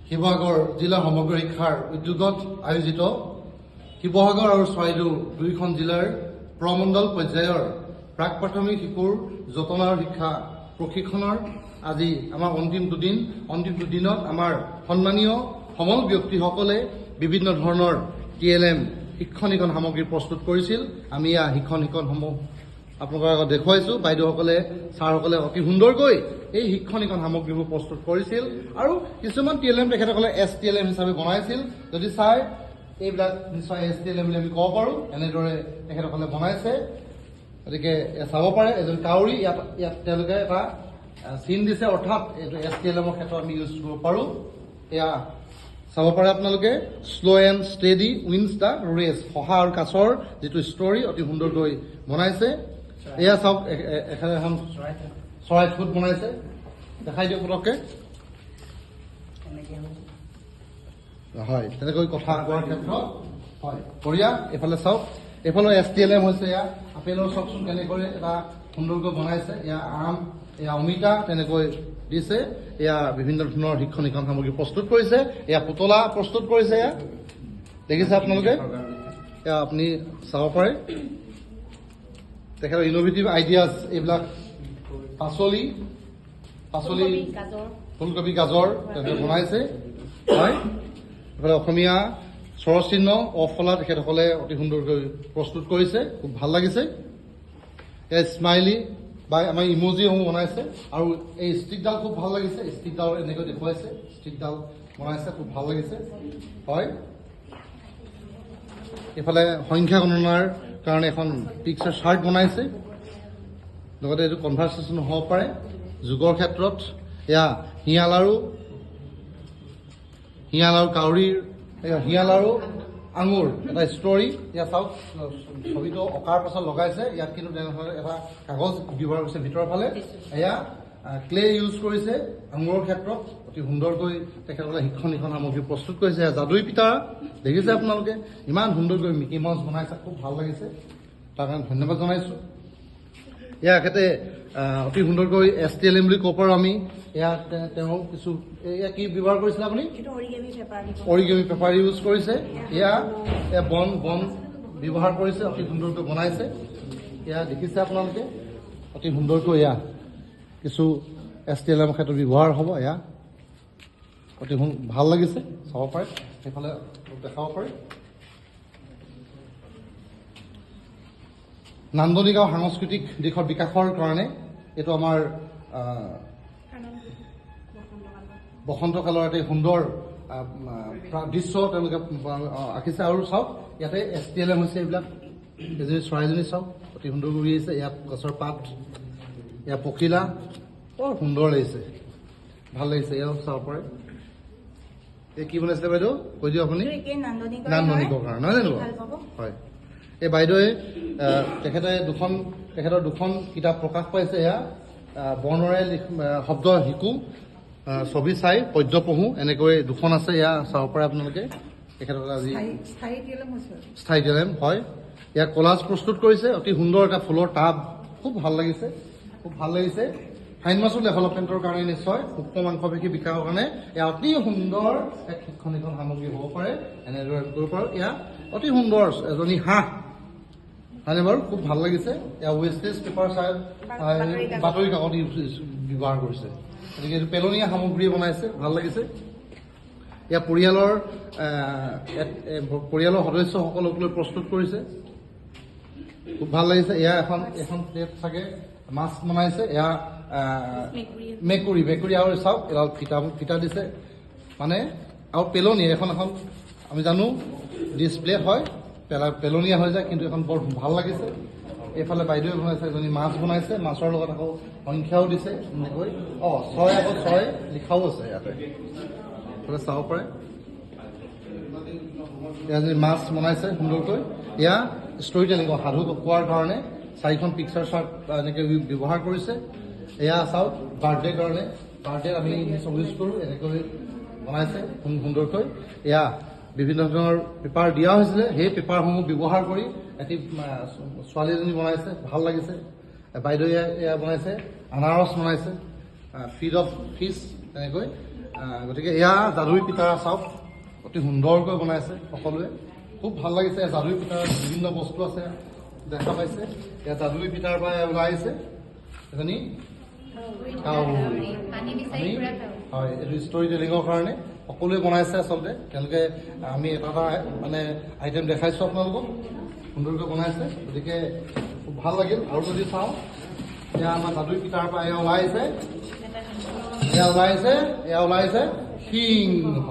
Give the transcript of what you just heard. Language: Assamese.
শিৱসাগৰ জিলা সমগ্ৰ শিক্ষাৰ উদ্যোগত আয়োজিত শিৱসাগৰ আৰু চৰাইদেউ দুয়োখন জিলাৰ প্ৰমণ্ডল পৰ্যায়ৰ প্ৰাক প্ৰাথমিক শিশুৰ যতন আৰু শিক্ষা প্ৰশিক্ষণৰ আজি আমাৰ অন্তিম দুদিনত আমাৰ সন্মানীয় সমল ব্যক্তিসকলে বিভিন্ন ধৰণৰ TLM শিক্ষণিকন সামগ্ৰী প্ৰস্তুত কৰিছিল। আমি শিক্ষণিকনসমূহ আপোনালোকৰ আগত দেখুৱাইছো। বাইদেউসকলে ছাৰসকলে অতি সুন্দৰকৈ এই শিক্ষণিকন সামগ্ৰীবোৰ প্ৰস্তুত কৰিছিল আৰু কিছুমান TLM তেখেতসকলে STLM হিচাপে বনাইছিল। যদি চাই এইবিলাক নিশ্চয় STLM বুলি আমি ক'ব পাৰোঁ। এনেদৰে তেখেতসকলে বনাইছে, গতিকে চাব পাৰে। এজন কাউৰী ইয়াত তেওঁলোকে এটা চিন দিছে, অৰ্থাৎ এইটো STLMৰ ক্ষেত্ৰত আমি ইউজ কৰিব পাৰোঁ। এয়া চাব পাৰে আপোনালোকে, slow' and steady wins the race, শহা আৰু কাছৰ যিটো ষ্টৰী অতি সুন্দৰকৈ বনাইছে। এয়া চাওক, এখন চৰাই ঠোঁট বনাইছে, দেখাই দিয়ক পটককে। হয়, তেনেকৈ কথা কোৱাৰ ক্ষেত্ৰত হয় বঢ়িয়া। এইফালে চাওক, এইফালে STLM হৈছে এয়া আপেলৰ চাওকচোন কেনেকৈ এটা সুন্দৰকৈ বনাইছে। এয়া আম, এয়া অমিতা তেনেকৈ দিছে। এয়া বিভিন্ন ধৰণৰ শিক্ষণিকন সামগ্ৰী প্ৰস্তুত কৰিছে। এয়া পুতলা প্ৰস্তুত কৰিছে, এয়া দেখিছে আপোনালোকে। এয়া আপুনি চাব পাৰে তেখেতৰ ইন'ভেটিভ আইডিয়াজ। এইবিলাক পাচলি, ফুলকবি, গাজৰ তেনেকৈ বনাইছে। হয়, এইফালে অসমীয়া স্বৰচিহ্ন অফলা তেখেতসকলে অতি সুন্দৰকৈ প্ৰস্তুত কৰিছে, খুব ভাল লাগিছে। এয়া স্মাইলি বা আমাৰ ইম'জিসমূহ বনাইছে আৰু এই ষ্টিকডাল খুব ভাল লাগিছে। ষ্টিকডাল এনেকৈ দেখুৱাইছে, ষ্টিকডাল বনাইছে, খুব ভাল লাগিছে। হয়, এইফালে সংখ্যা গণনাৰ কাৰণে এখন পিকচাৰ চাৰ্ট বনাইছে, লগতে এইটো কনভাৰ্চেশ্যন হ'ব পাৰে যুগৰ ক্ষেত্ৰত। এয়া শিয়াল আৰু কাউৰীৰ, শিয়াল আৰু আঙুৰ এটা ষ্টৰী। ইয়াত চাওক, ছবিটো অঁকাৰ পাছত লগাইছে। ইয়াত কিন্তু তেনেধৰণে এটা কাগজ ব্যৱহাৰ কৰিছে ভিতৰৰ ফালে। এয়া ক্লে ইউজ কৰিছে আঙুৰৰ ক্ষেত্ৰত, অতি সুন্দৰকৈ তেখেতসকলে শিক্ষণিকন সামগ্ৰী প্ৰস্তুত কৰিছে। যাদুই পিতা দেখিছে আপোনালোকে, ইমান সুন্দৰকৈ মিকি মাউচ বনাইছে, খুব ভাল লাগিছে, তাৰ কাৰণে ধন্যবাদ জনাইছোঁ। এয়া এখেতে অতি সুন্দৰকৈ STLM বুলি ক'ব পাৰোঁ আমি। এয়া তেওঁ কিছু এয়া কি ব্যৱহাৰ কৰিছিলে আপুনি? অৰিগেমি পেপাৰ ইউজ কৰিছে। এয়া বন ব্যৱহাৰ কৰিছে, অতি সুন্দৰকৈ বনাইছে। এয়া দেখিছে আপোনালোকে, অতি সুন্দৰকৈ এয়া কিছু STLM ক্ষেত্ৰত ব্যৱহাৰ হ'ব। এয়া অতি ভাল লাগিছে, চাব পাৰে, সেইফালে দেখাব পাৰে। নান্দনিক আৰু সাংস্কৃতিক দিশৰ বিকাশৰ কাৰণে এইটো আমাৰ বসন্তকালৰ এটা সুন্দৰ দৃশ্য তেওঁলোকে আঁকিছে। আৰু চাওক, ইয়াতে STLM হৈছে এইবিলাক। এজনী চৰাইজনী চাওক, অতি সুন্দৰ কৰি আহিছে। ইয়াত গছৰ পাত, এয়া পখিলা, বৰ সুন্দৰ লাগিছে, ভাল লাগিছে। এয়াও চাব পাৰে। এই কি বনাইছিলে বাইদেউ, কৈ দিয়ক আপুনি? নান্দনিকৰ কাৰণে নহয় জানো? হয়, এই বাইদেৱে তেখেতৰ দুখন কিতাপ প্ৰকাশ পাইছে। এয়া বৰ্ণৰে শব্দ শিকো, ছবি চাই পদ্য পঢ়ো, এনেকৈ দুখন আছে। এয়া চাব পাৰে আপোনালোকে। তেখেতসকলে আজি স্থায়ী TLM হয়। ইয়াক কলাজ প্ৰস্তুত কৰিছে, অতি সুন্দৰ এটা ফুলৰ টাব, খুব ভাল লাগিছে, খুব ভাল লাগিছে। ফাইন মাছৰ ডেভেলপমেণ্টৰ কাৰণে নিশ্চয় সূক্ষ্ম মাংসপেশী বিকাশৰ কাৰণে এয়া অতি সুন্দৰ এক শিক্ষণিকন সামগ্ৰী হ'ব পাৰে। এনেদৰে কৰিব পাৰোঁ। এয়া অতি সুন্দৰ এজনী হাঁহ, হয়নে বাৰু? খুব ভাল লাগিছে। এয়া ৱেষ্টেজ পেপাৰ বাতৰি কাকত ব্যৱহাৰ কৰিছে, গতিকে এইটো পেলনীয়া সামগ্ৰীয়ে বনাইছে, ভাল লাগিছে। এয়া পৰিয়ালৰ সদস্যসকলক লৈ প্ৰস্তুত কৰিছে, খুব ভাল লাগিছে। এয়া এখন প্লেট চাগে মাছ বনাইছে। এয়া মেকুৰী আৰু চাওক, এডাল ফিটা দিছে, মানে আৰু পেলনীয়া এখন আমি জানো ডিছপ্লে হয়, পেলনীয়া হৈ যায়, কিন্তু এখন বৰ ভাল লাগিছে। এইফালে বাইদেৱে বনাইছে, এজনী মাছ বনাইছে, মাছৰ লগত আকৌ সংখ্যাও দিছে এনেকৈ। 6 লিখাও আছে ইয়াতে, চাব পাৰে। এজনী মাছ বনাইছে সুন্দৰকৈ। এয়া ষ্টৰী টেলিং, সাধু কোৱাৰ কাৰণে 4খন পিকচাৰ চাৰ্ট এনেকৈ ব্যৱহাৰ কৰিছে। এয়া চাওক, বাৰ্থডে কাৰণে, বাৰ্থডে আমি ইউজ কৰোঁ, এনেকৈ বনাইছে সুন্দৰকৈ। এয়া বিভিন্ন ধৰণৰ পেপাৰ দিয়া হৈছিলে, সেই পেপাৰসমূহ ব্যৱহাৰ কৰি এটি ছোৱালী এজনী বনাইছে, ভাল লাগিছে। বাইদেৱে এয়া বনাইছে, আনাৰস বনাইছে, ফিড অফ ফিছ, তেনেকৈ গতিকে এয়া যাদুই পিতাৰা চাওক, অতি সুন্দৰকৈ বনাইছে সকলোৱে, খুব ভাল লাগিছে। যাদুই পিতাৰ বিভিন্ন বস্তু আছে দেখা পাইছে। এয়া যাদুই পিতাৰ পৰা ওলাই আহিছে এজনী কাউৰী। হয়, এইটো ষ্টৰি টেলিঙৰ কাৰণে সকলোৱে বনাইছে আচলতে তেওঁলোকে। আমি এটা এটা মানে আইটেম দেখাইছোঁ আপোনালোকক, সুন্দৰকৈ বনাইছে। গতিকে খুব ভাল লাগিল। আৰু যদি চাওঁ এয়া আমাৰ যাদুই পিতাৰ পৰা এয়া ওলাই আহিছে, এয়া ওলাইছে সিংহ।